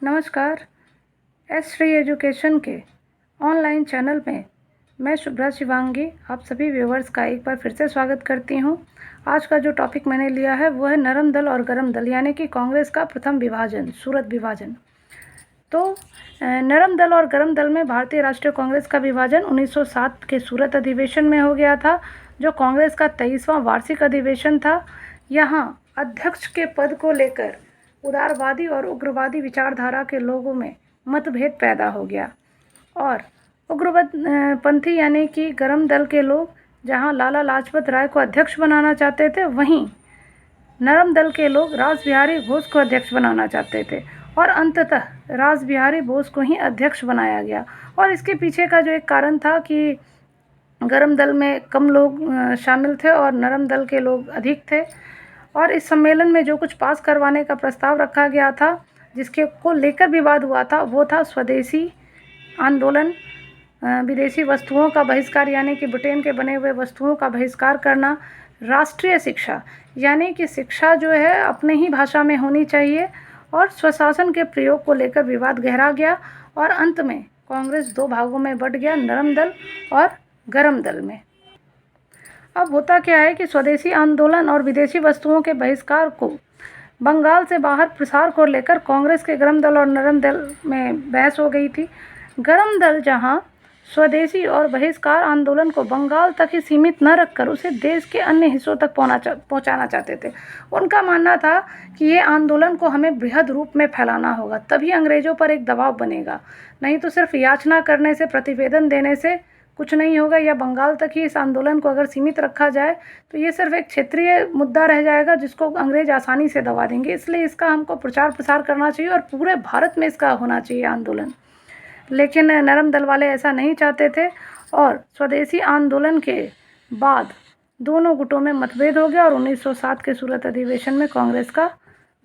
नमस्कार। S Shri education के online channel में मैं शुभ्रा शिवांगी आप सभी व्यूवर्स का एक बार फिर से स्वागत करती हूं। आज का जो टॉपिक मैंने लिया है वो है नरम दल और गरम दल, यानी कि कांग्रेस का प्रथम विभाजन, सूरत विभाजन। तो नरम दल और गरम दल में भारतीय राष्ट्रीय कांग्रेस का विभाजन 1907 के सूरत अधिवेशन में हो गया था, जो कांग्रेस का 23वां वार्षिक अधिवेशन था। यहाँ अध्यक्ष के पद को लेकर उदारवादी और उग्रवादी विचारधारा के लोगों में मतभेद पैदा हो गया और उग्रपंथी यानी कि गरम दल के लोग जहां लाला लाजपत राय को अध्यक्ष बनाना चाहते थे, वहीं नरम दल के लोग रासबिहारी बोस को अध्यक्ष बनाना चाहते थे और अंततः रासबिहारी बोस को ही अध्यक्ष बनाया गया। और इसके पीछे का जो एक कारण था कि गरम दल में कम लोग शामिल थे और नरम दल के लोग अधिक थे। और इस सम्मेलन में जो कुछ पास करवाने का प्रस्ताव रखा गया था, जिसके को लेकर विवाद हुआ था, वो था स्वदेशी आंदोलन, विदेशी वस्तुओं का बहिष्कार यानी कि ब्रिटेन के बने हुए वस्तुओं का बहिष्कार करना, राष्ट्रीय शिक्षा यानी कि शिक्षा जो है अपने ही भाषा में होनी चाहिए, और स्वशासन के प्रयोग को लेकर विवाद गहरा गया और अंत में कांग्रेस दो भागों में बंट गया, नरम दल और गरम दल में। अब होता क्या है कि स्वदेशी आंदोलन और विदेशी वस्तुओं के बहिष्कार को बंगाल से बाहर प्रसार को लेकर कांग्रेस के गरम दल और नरम दल में बहस हो गई थी। गरम दल जहां स्वदेशी और बहिष्कार आंदोलन को बंगाल तक ही सीमित न रखकर उसे देश के अन्य हिस्सों तक पहुंचाना चाहते थे। उनका मानना था कि ये आंदोलन को हमें बृहद रूप में फैलाना होगा, तभी अंग्रेजों पर एक दबाव बनेगा, नहीं तो सिर्फ याचना करने से, प्रतिवेदन देने से कुछ नहीं होगा, या बंगाल तक ही इस आंदोलन को अगर सीमित रखा जाए तो ये सिर्फ एक क्षेत्रीय मुद्दा रह जाएगा जिसको अंग्रेज आसानी से दबा देंगे। इसलिए इसका हमको प्रचार प्रसार करना चाहिए और पूरे भारत में इसका होना चाहिए आंदोलन। लेकिन नरम दल वाले ऐसा नहीं चाहते थे और स्वदेशी आंदोलन के बाद दोनों गुटों में मतभेद हो गया और 1907 के सूरत अधिवेशन में कांग्रेस का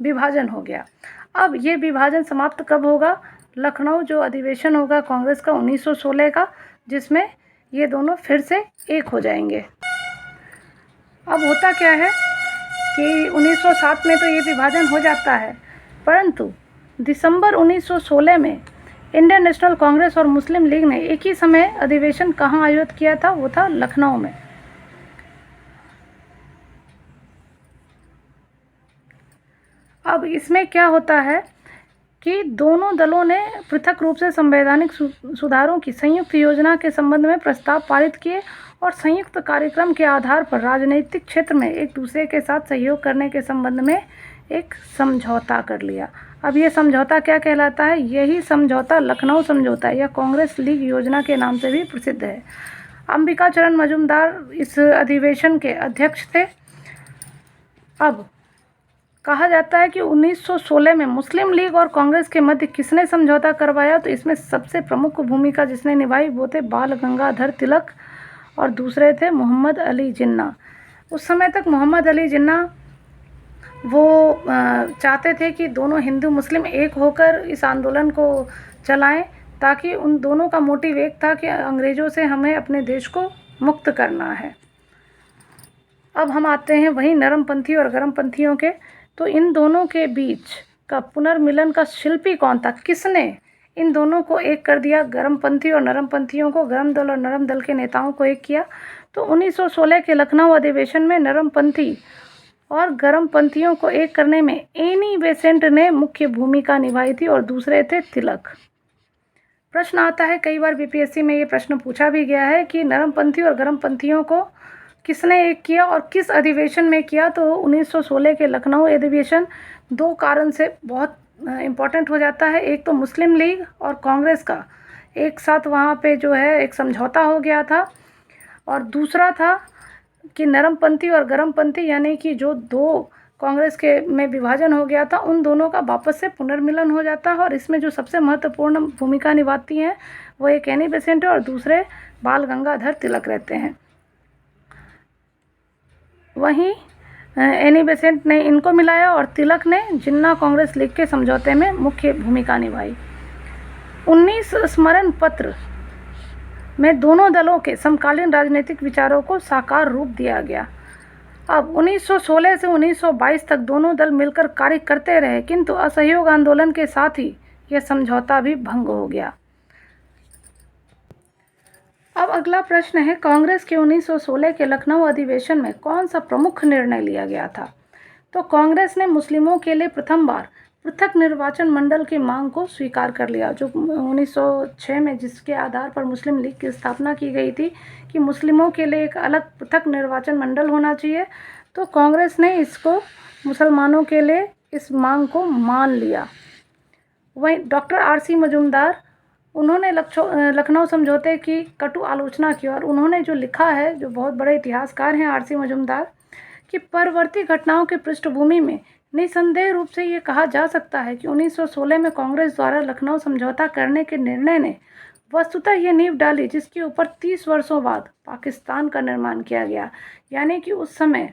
विभाजन हो गया। अब ये विभाजन समाप्त कब होगा? लखनऊ जो अधिवेशन होगा कांग्रेस का 1916 का, जिसमें ये दोनों फिर से एक हो जाएंगे। अब होता क्या है कि 1907 में तो ये विभाजन हो जाता है, परंतु दिसंबर 1916 में इंडियन नेशनल कांग्रेस और मुस्लिम लीग ने एक ही समय अधिवेशन कहाँ आयोजित किया था? वो था लखनऊ में। अब इसमें क्या होता है कि दोनों दलों ने पृथक रूप से संवैधानिक सुधारों की संयुक्त योजना के संबंध में प्रस्ताव पारित किए और संयुक्त कार्यक्रम के आधार पर राजनीतिक क्षेत्र में एक दूसरे के साथ सहयोग करने के संबंध में एक समझौता कर लिया। अब ये समझौता क्या कहलाता है? यही समझौता लखनऊ समझौता या कांग्रेस लीग योजना के नाम से भी प्रसिद्ध है। अंबिका चरण मजूमदार इस अधिवेशन के अध्यक्ष थे। अब कहा जाता है कि 1916 में मुस्लिम लीग और कांग्रेस के मध्य किसने समझौता करवाया? तो इसमें सबसे प्रमुख भूमिका जिसने निभाई वो थे बाल गंगाधर तिलक और दूसरे थे मोहम्मद अली जिन्ना। उस समय तक मोहम्मद अली जिन्ना वो चाहते थे कि दोनों हिंदू मुस्लिम एक होकर इस आंदोलन को चलाएं, ताकि उन दोनों का मोटिव एक था कि अंग्रेज़ों से हमें अपने देश को मुक्त करना है। अब हम आते हैं वहीं नरमपंथी और गरमपंथियों के। तो इन दोनों के बीच का पुनर्मिलन का शिल्पी कौन था? किसने इन दोनों को एक कर दिया? गरमपंथी और नरमपंथियों को, गरम दल और नरम दल के नेताओं को एक किया। तो 1916 के लखनऊ अधिवेशन में नरमपंथी और गरमपंथियों को एक करने में एनी बेसेंट ने मुख्य भूमिका निभाई थी और दूसरे थे तिलक। प्रश्न आता है, कई बार बीपीएससी में ये प्रश्न पूछा भी गया है कि नरमपंथी और गरमपंथियों को किसने एक किया और किस अधिवेशन में किया? तो 1916 के लखनऊ अधिवेशन दो कारण से बहुत इम्पोर्टेंट हो जाता है। एक तो मुस्लिम लीग और कांग्रेस का एक साथ वहाँ पे जो है एक समझौता हो गया था, और दूसरा था कि नरमपंथी और गरमपंथी यानी कि जो दो कांग्रेस के में विभाजन हो गया था, उन दोनों का वापस से पुनर्मिलन हो जाता है। और इसमें जो सबसे महत्वपूर्ण भूमिका निभाती हैं वो एक एनी बेसेंट है और दूसरे बाल गंगाधर तिलक रहते हैं। वहीं एनी बेसेंट ने इनको मिलाया और तिलक ने जिन्ना कांग्रेस लीग के समझौते में मुख्य भूमिका निभाई। 19 स्मरण पत्र में दोनों दलों के समकालीन राजनीतिक विचारों को साकार रूप दिया गया। अब 1916 से 1922 तक दोनों दल मिलकर कार्य करते रहे, किंतु असहयोग आंदोलन के साथ ही यह समझौता भी भंग हो गया। अब अगला प्रश्न है, कांग्रेस के 1916 के लखनऊ अधिवेशन में कौन सा प्रमुख निर्णय लिया गया था? तो कांग्रेस ने मुस्लिमों के लिए प्रथम बार पृथक निर्वाचन मंडल की मांग को स्वीकार कर लिया, जो 1906 में जिसके आधार पर मुस्लिम लीग की स्थापना की गई थी कि मुस्लिमों के लिए एक अलग पृथक निर्वाचन मंडल होना चाहिए। तो कांग्रेस ने इसको मुसलमानों के लिए इस मांग को मान लिया। वहीं डॉक्टर आर.सी. मजूमदार, उन्होंने लखनऊ समझौते की कटु आलोचना की और उन्होंने जो लिखा है, जो बहुत बड़े इतिहासकार हैं आर.सी. मजूमदार, कि परवर्ती घटनाओं की पृष्ठभूमि में निसंदेह रूप से ये कहा जा सकता है कि 1916 में कांग्रेस द्वारा लखनऊ समझौता करने के निर्णय ने वस्तुतः ये नींव डाली जिसके ऊपर 30 वर्षों बाद पाकिस्तान का निर्माण किया गया। यानी कि उस समय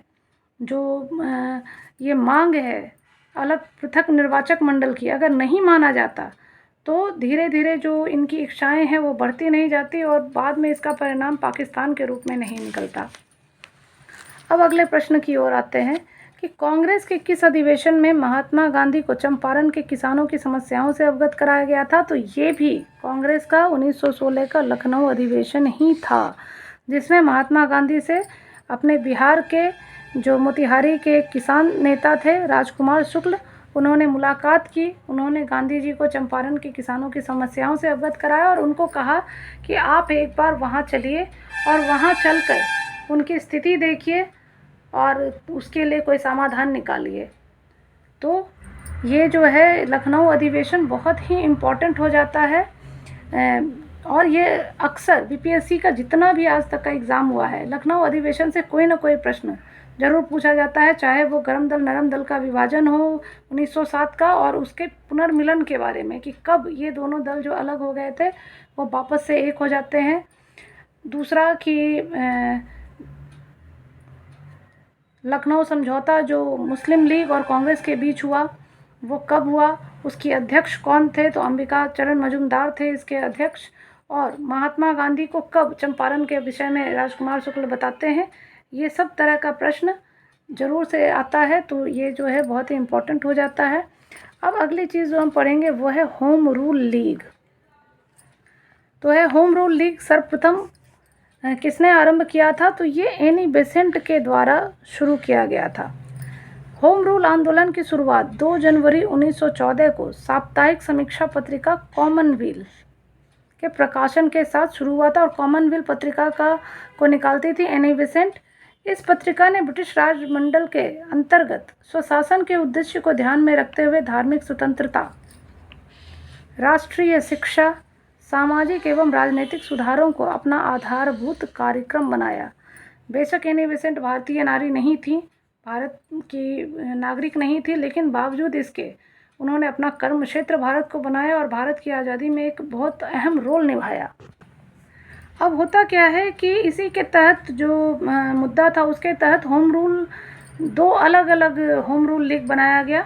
जो ये मांग है अलग पृथक निर्वाचक मंडल की, अगर नहीं माना जाता तो धीरे धीरे जो इनकी इच्छाएं हैं वो बढ़ती नहीं जाती और बाद में इसका परिणाम पाकिस्तान के रूप में नहीं निकलता। अब अगले प्रश्न की ओर आते हैं कि कांग्रेस के किस अधिवेशन में महात्मा गांधी को चंपारण के किसानों की समस्याओं से अवगत कराया गया था? तो ये भी कांग्रेस का 1916 का लखनऊ अधिवेशन ही था, जिसमें महात्मा गांधी से अपने बिहार के जो मोतिहारी के किसान नेता थे राजकुमार शुक्ल, उन्होंने मुलाकात की। उन्होंने गांधी जी को चंपारण के किसानों की समस्याओं से अवगत कराया और उनको कहा कि आप एक बार वहाँ चलिए और वहाँ चलकर उनकी स्थिति देखिए और उसके लिए कोई समाधान निकालिए। तो ये जो है लखनऊ अधिवेशन बहुत ही इम्पोर्टेंट हो जाता है और ये अक्सर बीपीएससी का जितना भी आज तक का एग्ज़ाम हुआ है, लखनऊ अधिवेशन से कोई ना कोई प्रश्न ज़रूर पूछा जाता है, चाहे वो गरम दल नरम दल का विभाजन हो 1907 का और उसके पुनर्मिलन के बारे में कि कब ये दोनों दल जो अलग हो गए थे वो वापस से एक हो जाते हैं। दूसरा कि लखनऊ समझौता जो मुस्लिम लीग और कांग्रेस के बीच हुआ वो कब हुआ, उसकी अध्यक्ष कौन थे? तो अंबिका चरण मजूमदार थे इसके अध्यक्ष। और महात्मा गांधी को कब चंपारण के विषय में राजकुमार शुक्ल बताते हैं। ये सब तरह का प्रश्न ज़रूर से आता है, तो ये जो है बहुत ही इम्पोर्टेंट हो जाता है। अब अगली चीज़ जो हम पढ़ेंगे वो है होम रूल लीग। तो है होम रूल लीग सर्वप्रथम किसने आरंभ किया था? तो ये एनी बेसेंट के द्वारा शुरू किया गया था। होम रूल आंदोलन की शुरुआत 2 जनवरी 1914 को साप्ताहिक समीक्षा पत्रिका कॉमनवेल्थ के प्रकाशन के साथ शुरू हुआ था और कॉमनवेल्थ पत्रिका को निकालती थी एनी बेसेंट। इस पत्रिका ने ब्रिटिश राजमंडल के अंतर्गत स्वशासन के उद्देश्य को ध्यान में रखते हुए धार्मिक स्वतंत्रता, राष्ट्रीय शिक्षा, सामाजिक एवं राजनीतिक सुधारों को अपना आधारभूत कार्यक्रम बनाया। बेशक एनी बेसेंट भारतीय नारी नहीं थी, भारत की नागरिक नहीं थी, लेकिन बावजूद इसके उन्होंने अपना कर्म क्षेत्र भारत को बनाया और भारत की आज़ादी में एक बहुत अहम रोल निभाया। अब होता क्या है कि इसी के तहत जो मुद्दा था उसके तहत होम रूल 2 अलग अलग होम रूल लीग बनाया गया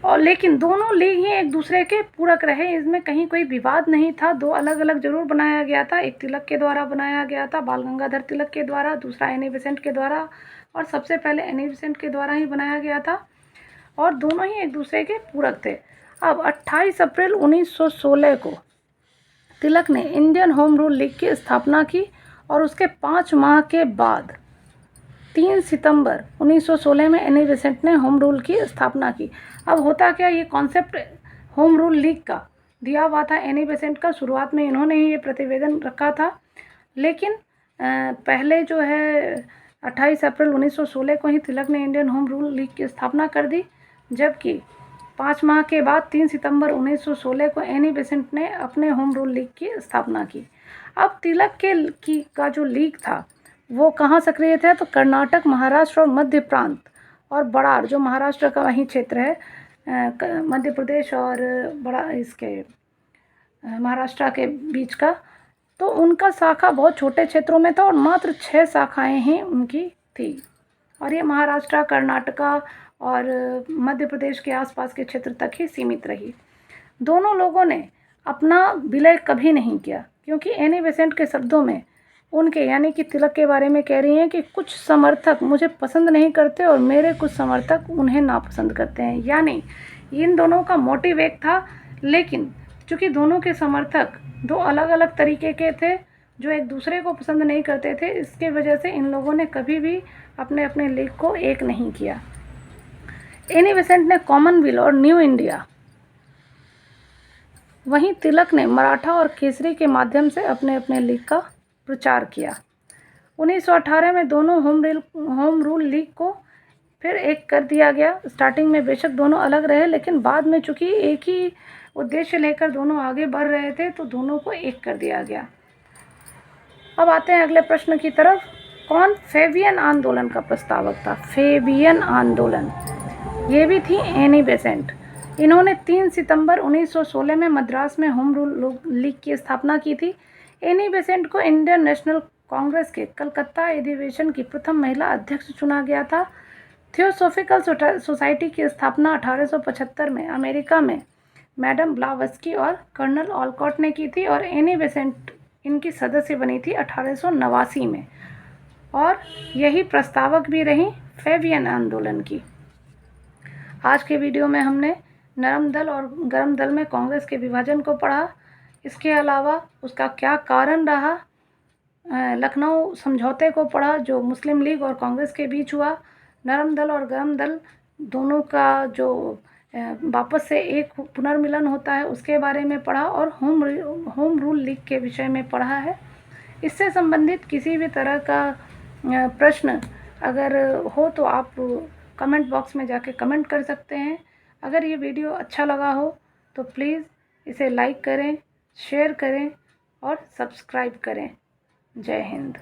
और लेकिन दोनों लीग ही एक दूसरे के पूरक रहे, इसमें कहीं कोई विवाद नहीं था। 2 अलग अलग जरूर बनाया गया था, एक तिलक के द्वारा बनाया गया था, बाल गंगाधर तिलक के द्वारा, दूसरा एनी बेसेंट के द्वारा और सबसे पहले एनी बेसेंट के द्वारा ही बनाया गया था और दोनों ही एक दूसरे के पूरक थे। अब 28 अप्रैल 1916 को तिलक ने इंडियन होम रूल लीग की स्थापना की और उसके 5 माह के बाद 3 सितंबर 1916 में एनी बेसेंट ने होम रूल की स्थापना की। अब होता क्या, ये कॉन्सेप्ट होम रूल लीग का दिया हुआ था एनी बेसेंट का, शुरुआत में इन्होंने ही ये प्रतिवेदन रखा था, लेकिन पहले जो है 28 अप्रैल 1916 को ही तिलक ने इंडियन होम रूल लीग की स्थापना कर दी, जबकि 5 माह के बाद 3 सितंबर 1916 को एनी बेसेंट ने अपने होम रूल लीग की स्थापना की। अब तिलक का जो लीग था वो कहाँ सक्रिय थे? तो कर्नाटक, महाराष्ट्र और मध्य प्रांत और बड़ार जो महाराष्ट्र का वही क्षेत्र है, मध्य प्रदेश और बड़ा इसके महाराष्ट्र के बीच का, तो उनका शाखा बहुत छोटे क्षेत्रों में था और मात्र 6 शाखाएं ही उनकी थी और ये महाराष्ट्र, कर्नाटका और मध्य प्रदेश के आसपास के क्षेत्र तक ही सीमित रही। दोनों लोगों ने अपना विलय कभी नहीं किया क्योंकि एनी बेसेंट के शब्दों में उनके यानी कि तिलक के बारे में कह रही हैं कि कुछ समर्थक मुझे पसंद नहीं करते और मेरे कुछ समर्थक उन्हें नापसंद करते हैं। यानी इन दोनों का मोटिव एक था, लेकिन चूँकि दोनों के समर्थक दो अलग अलग तरीके के थे जो एक दूसरे को पसंद नहीं करते थे, इसके वजह से इन लोगों ने कभी भी अपने अपने लीग को एक नहीं किया। एनी बेसेंट ने कॉमनवेल्थ और न्यू इंडिया, वहीं तिलक ने मराठा और केसरी के माध्यम से अपने अपने लीग का प्रचार किया। 1918 में दोनों होम रूल लीग को फिर एक कर दिया गया। स्टार्टिंग में बेशक दोनों अलग रहे, लेकिन बाद में चूँकि एक ही उद्देश्य लेकर दोनों आगे बढ़ रहे थे तो दोनों को एक कर दिया गया। अब आते हैं अगले प्रश्न की तरफ। कौन फेबियन आंदोलन का प्रस्तावक था? फेबियन आंदोलन, ये भी थी एनी बेसेंट। इन्होंने 3 सितंबर 1916 में मद्रास में होम रूल लीग की स्थापना की थी। एनी बेसेंट को इंडियन नेशनल कांग्रेस के कलकत्ता अधिवेशन की प्रथम महिला अध्यक्ष चुना गया था। थियोसॉफिकल सोसाइटी की स्थापना 1875 में अमेरिका में मैडम ब्लावस्की और कर्नल ऑलकॉट ने की थी और एनी बेसेंट इनकी सदस्य बनी थी 1889 में, और यही प्रस्तावक भी रही फेबियन आंदोलन की। आज के वीडियो में हमने नरम दल और गरम दल में कांग्रेस के विभाजन को पढ़ा। इसके अलावा उसका क्या कारण रहा, लखनऊ समझौते को पढ़ा जो मुस्लिम लीग और कांग्रेस के बीच हुआ, नरम दल और गरम दल दोनों का जो वापस से एक पुनर्मिलन होता है उसके बारे में पढ़ा, और होम रूल लीग के विषय में पढ़ा है। इससे संबंधित किसी भी तरह का प्रश्न अगर हो तो आप कमेंट बॉक्स में जाके कमेंट कर सकते हैं। अगर ये वीडियो अच्छा लगा हो तो प्लीज़ इसे लाइक करें, शेयर करें और सब्सक्राइब करें। जय हिंद।